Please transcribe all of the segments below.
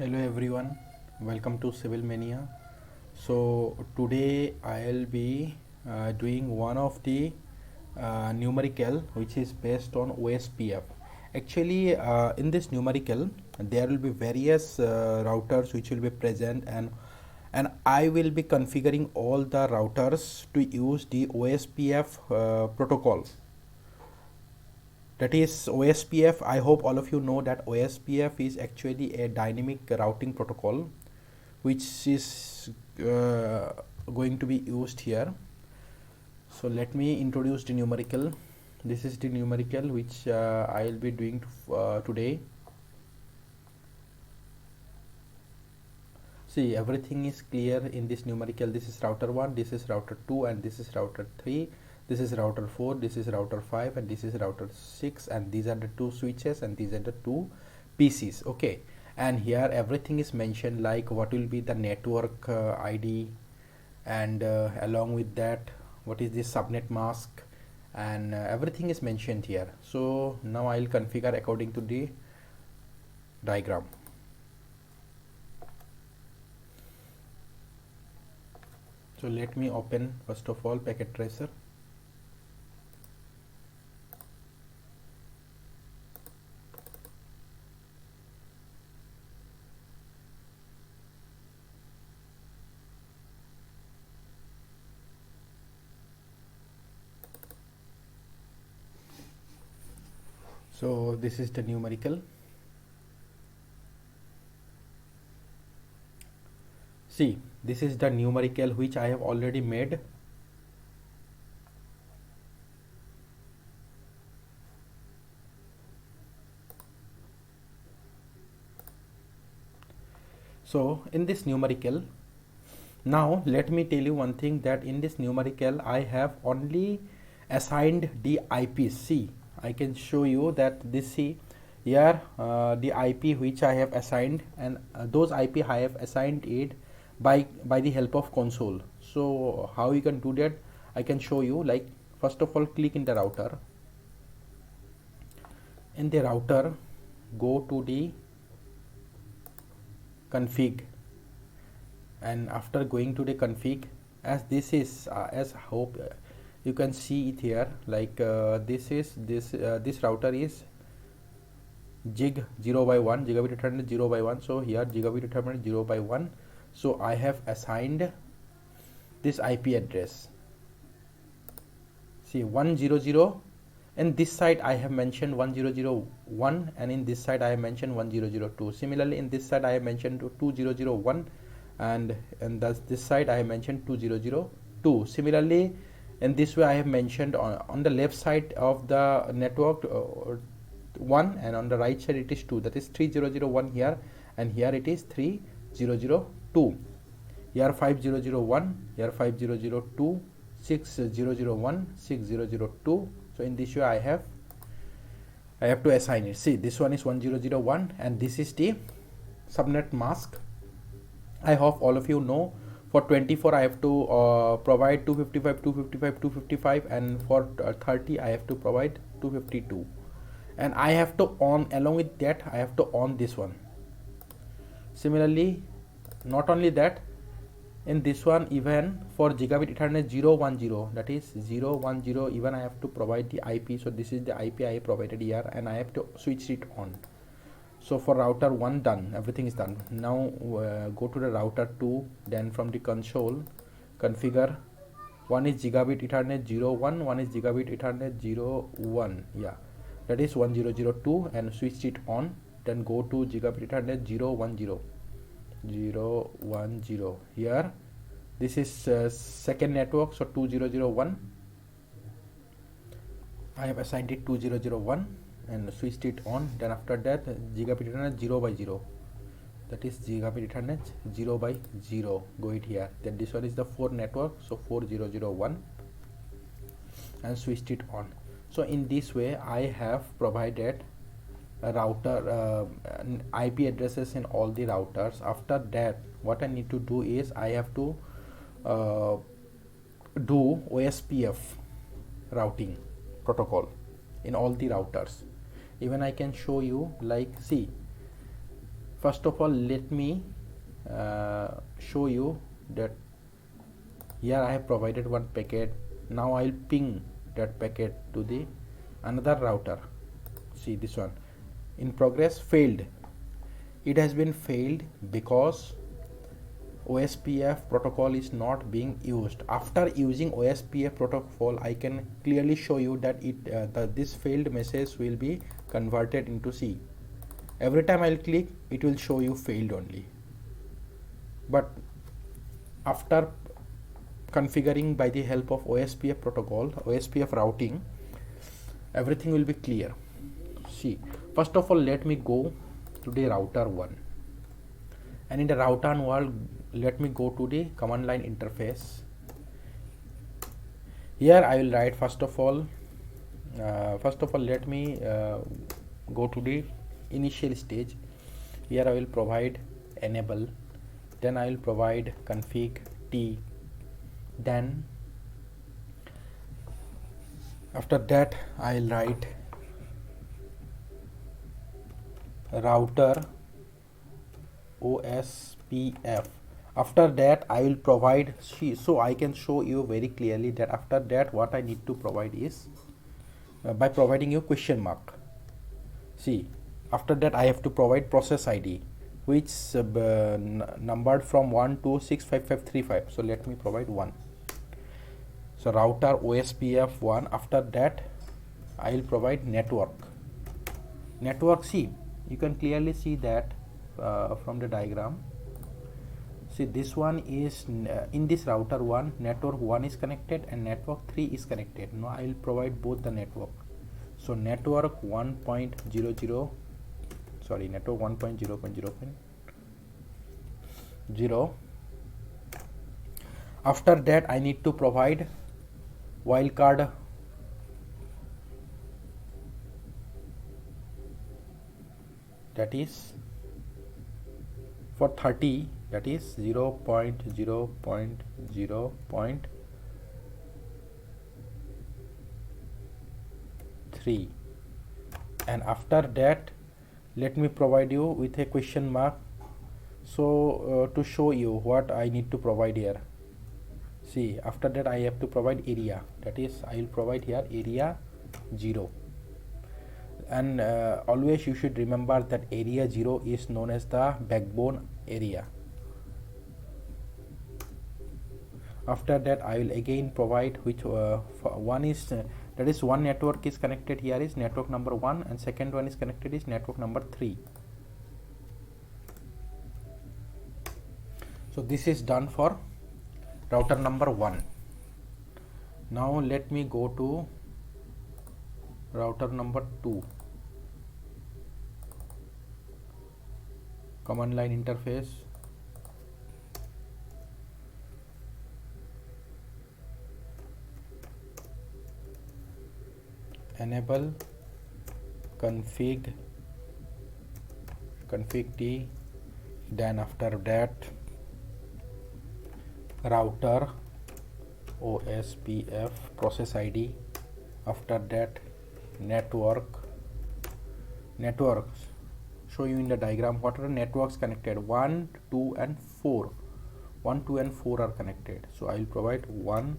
Hello everyone, welcome to Civil Mania. So today I'll be doing one of the numerical which is based on OSPF. Actually, in this numerical there will be various routers which will be present, and I will be configuring all the routers to use the OSPF protocol, that is OSPF. I hope all of you know that OSPF is actually a dynamic routing protocol which is going to be used here. So let me introduce the numerical. This is the numerical which I will be doing today. See, everything is clear in this numerical. This is router 1, this is router 2, and this is router 3, this is router 4, this is router 5, and this is router 6, and these are the two switches and these are the two PCs. Okay, and here everything is mentioned, like what will be the network ID, and along with that what is this subnet mask, and everything is mentioned here. So now I'll configure according to the diagram. So let me open first of all packet tracer. So this is the numerical. See, this is the numerical which I have already made. So in this numerical, now let me tell you one thing, that in this numerical I have only assigned the IPs. See, I can show you that this, see here, the IP which I have assigned, and those IP I have assigned it by the help of console. So how you can do that, I can show you. Like, first of all, click in the router. In the router, go to the config, and after going to the config, as this is as hope you can see it here, like this router is gig 0 by 1, gigabit ethernet 0 by 1. So here gigabit ethernet 0 by 1. So I have assigned this IP address, see 100, and this side I have mentioned 1001, and in this side I have mentioned 1002. Similarly, in this side I have mentioned 2001, and thus this side I have mentioned 2002. Similarly, in this way I have mentioned on the left side of the network 1, and on the right side it is 2, that is 3001 here, and here it is 3002. Here 5001, here 5002, 6001, 6002. So in this way I have to assign it. See, this one is 1001, and this is the subnet mask. I hope all of you know, for 24 I have to provide 255, 255, 255, and for 30 I have to provide 252, and I have to on, along with that I have to on this one. Similarly, not only that, in this one, even for gigabit ethernet 010, that is 010, even I have to provide the IP. So this is the IP I provided here, and I have to switch it on. So for router 1 done, everything is done. Now go to the router 2, then from the console configure. One is gigabit ethernet 01, one is gigabit ethernet 01, yeah, that is 1002, and switch it on. Then go to gigabit ethernet 010, here this is second network, so 2001, I have assigned it 2001 and switched it on. Then after that, gigabit ethernet 0 by 0, that is gigabit ethernet 0 by 0, go it here. Then this one is the 4 network, so 4001, and switched it on. So in this way I have provided a router IP addresses in all the routers. After that, what I need to do is I have to do OSPF routing protocol in all the routers. Even I can show you, like, see, First of all, let me show you that here I have provided one packet. Now I'll ping that packet to the another router. See this one, in progress, failed. It has been failed because OSPF protocol is not being used. After using OSPF protocol, I can clearly show you that this failed message will be converted into C. Every time I'll click, it will show you failed only. But after configuring by the help of OSPF protocol, OSPF routing, everything will be clear. See, first of all, let me go to the router 1, and in the router 1, let me go to the command line interface. Here I will write first of all let me go to the initial stage. Here I will provide enable, then I will provide config t, then after that I will write router OSPF. After that I will provide so I can show you very clearly that after that what I need to provide is by providing you question mark. See, after that I have to provide process ID, which numbered from 1 to 65535. So let me provide 1. So router OSPF 1. After that I will provide network. See, you can clearly see that from the diagram. See, this one is in this router 1, network 1 is connected and network 3 is connected. Now I will provide both the network. So network 1.00, sorry, network 1.0.0.0. After that I need to provide wildcard that is for 30, that is 0.0.0.3, and after that let me provide you with a question mark. So to show you what I need to provide here. See, after that I have to provide area, that is I will provide here area 0, and always you should remember that area 0 is known as the backbone area. After that I will again provide which one is that is one network is connected. Here is network number 1, and second one is connected is network number 3. So this is done for router number 1. Now let me go to router number 2. Command line interface, enable config t, then after that router OSPF process ID, after that networks. Show you in the diagram what are the networks connected. 1, 2 and 4. 1, 2 and 4 are connected. So I will provide 1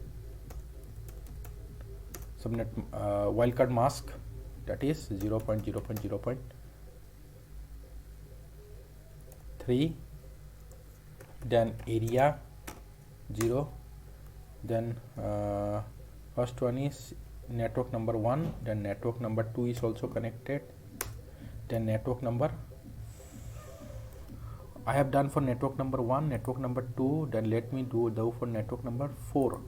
subnet wildcard mask, that is 0.0.0.3, then area 0, then first one is network number 1, then network number 2 is also connected, then network number I have done for network number 1, network number 2, then let me do for network number 4.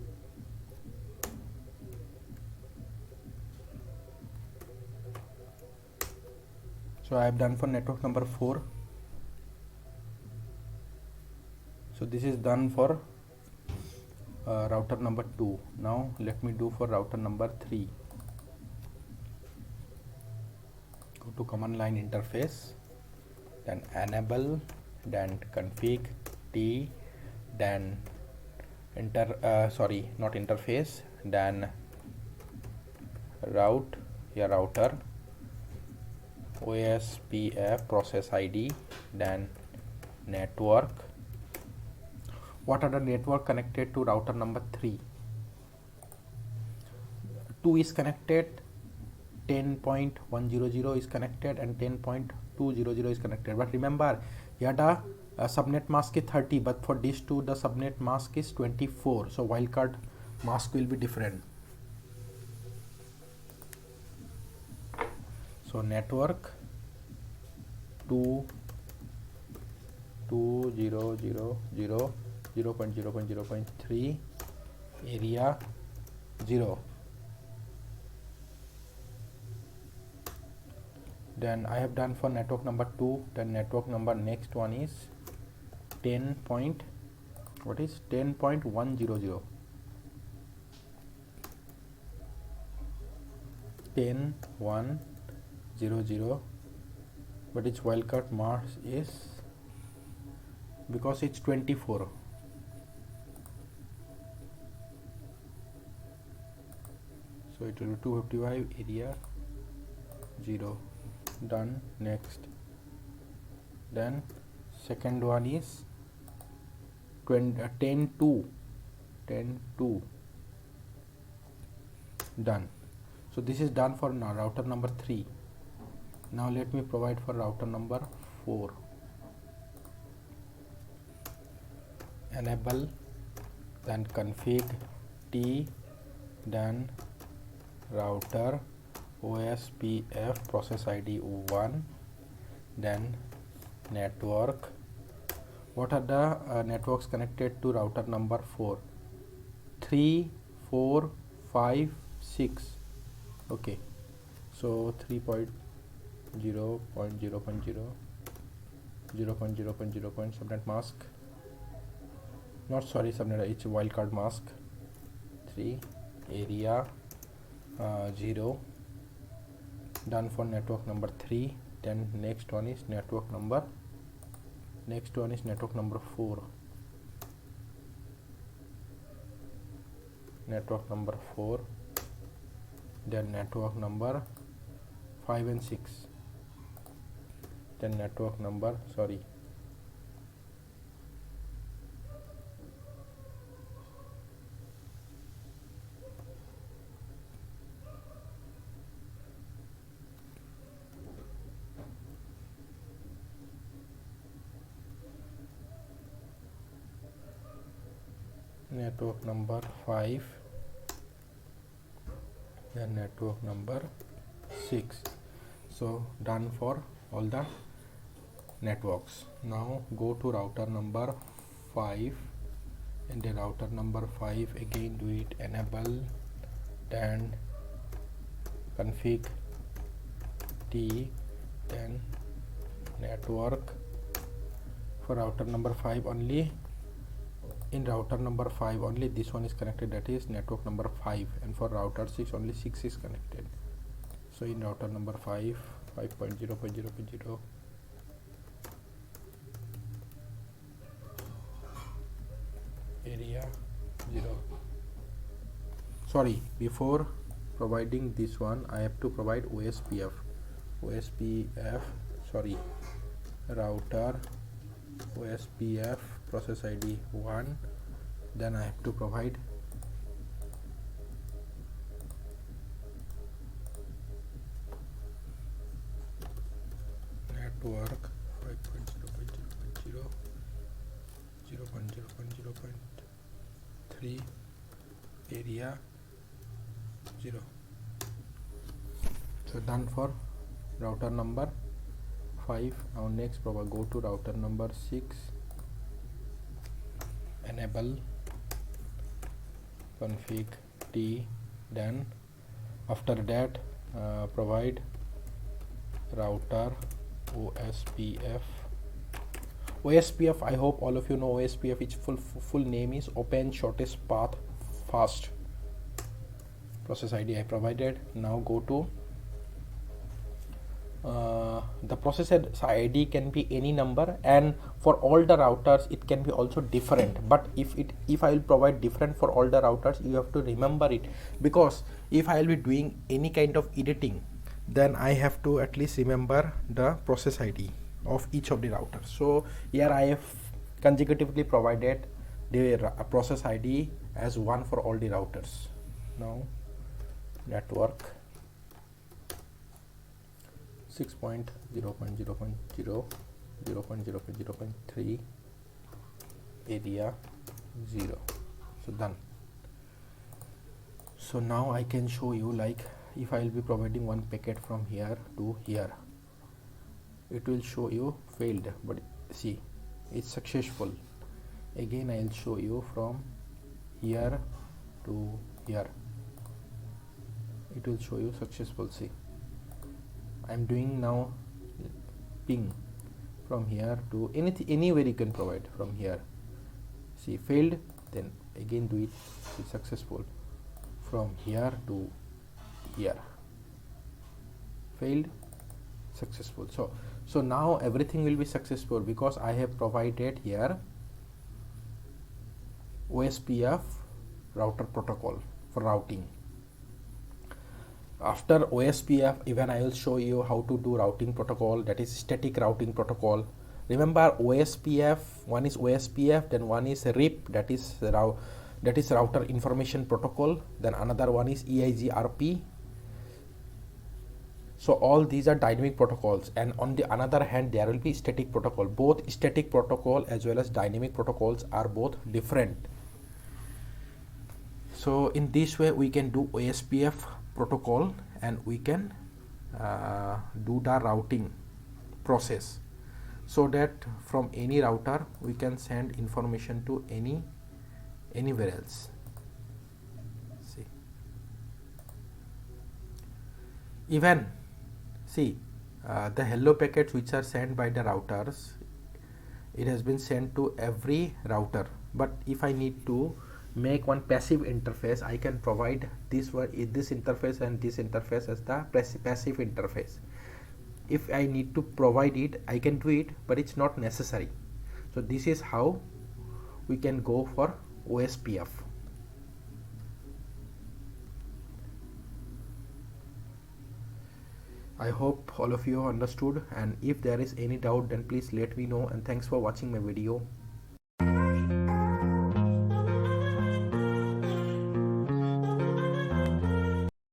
So I have done for network number 4. So this is done for router number 2. Now let me do for router number 3. Go to command line interface, then enable, then config t, then not interface, then router OSPF process ID, then network. What are the network connected to router number 3? 2 is connected, 10.100 is connected, and 10.200 is connected. But remember, here the subnet mask is 30, but for these two the subnet mask is 24, so wildcard mask will be different. So network 0.0.0.3, area 0. Then I have done for network number 2. Then network number next one is 10.100. 10.100, but its wildcard mask is, because it's 24, so it will be 255, area 0. Done. Next. Then second one is 10.2. Done. So this is done for router number 3. Now let me provide for router number 4. Enable, then config T, then router OSPF process ID 1, then network. What are the networks connected to router number 4? 3, 4, 5, 6. Okay, so 3.0.0.0, 0.0.0. Subnet mask, not sorry, subnet, it's wildcard mask 3, area 0. Done for network number 3. Then next one is network number 4. Network number 4. Then network number 5 and 6. Then network number, sorry, network number 5, then network number 6. So done for all the networks. Now go to router number 5, and the router number 5 again do it enable, then config T, then network. For router number 5 only, in router number 5 only this one is connected, that is network number 5, and for router 6 only 6 is connected. So in router number 5, 5.0.0.0, area 0. Sorry, before providing this one I have to provide OSPF, sorry, router OSPF process ID 1, then I have to provide network 5.0.0.0, 0.0.0.3, area 0. So done for router number 5. Now next go to router number 6, enable, config T, then after that provide router OSPF. I hope all of you know OSPF. Its full name is Open Shortest Path Fast. Process ID I provided. Now go to the process ID can be any number, and for all the routers it can be also different. But if I will provide different for all the routers, you have to remember it, because if I will be doing any kind of editing, then I have to at least remember the process ID of each of the routers. So here I have consecutively provided the process ID as one for all the routers. Now network 6.0.0.0.0.0.3 area 0. So done. So now I can show you, like if I will be providing one packet from here to here, it will show you failed, but see it's successful. Again I will show you from here to here, it will show you successful. See, I am doing now ping from here to anything, anywhere you can provide from here. See, failed, then again do it, see, successful. From here to here, failed, successful. So now everything will be successful because I have provided here OSPF router protocol for routing. After OSPF, even I will show you how to do routing protocol, that is static routing protocol. Remember OSPF, one is OSPF, then one is RIP, that is router information protocol, then another one is EIGRP. So all these are dynamic protocols, and on the another hand there will be static protocol. Both static protocol as well as dynamic protocols are both different. So in this way we can do OSPF protocol and we can do the routing process, so that from any router we can send information to anywhere else. See, even see the hello packets which are sent by the routers, it has been sent to every router, but if I need to make one passive interface, I can provide this interface and this interface as the passive interface. If I need to provide it, I can do it, but it's not necessary. So this is how we can go for OSPF. I hope all of you understood, and if there is any doubt then please let me know, and thanks for watching my video.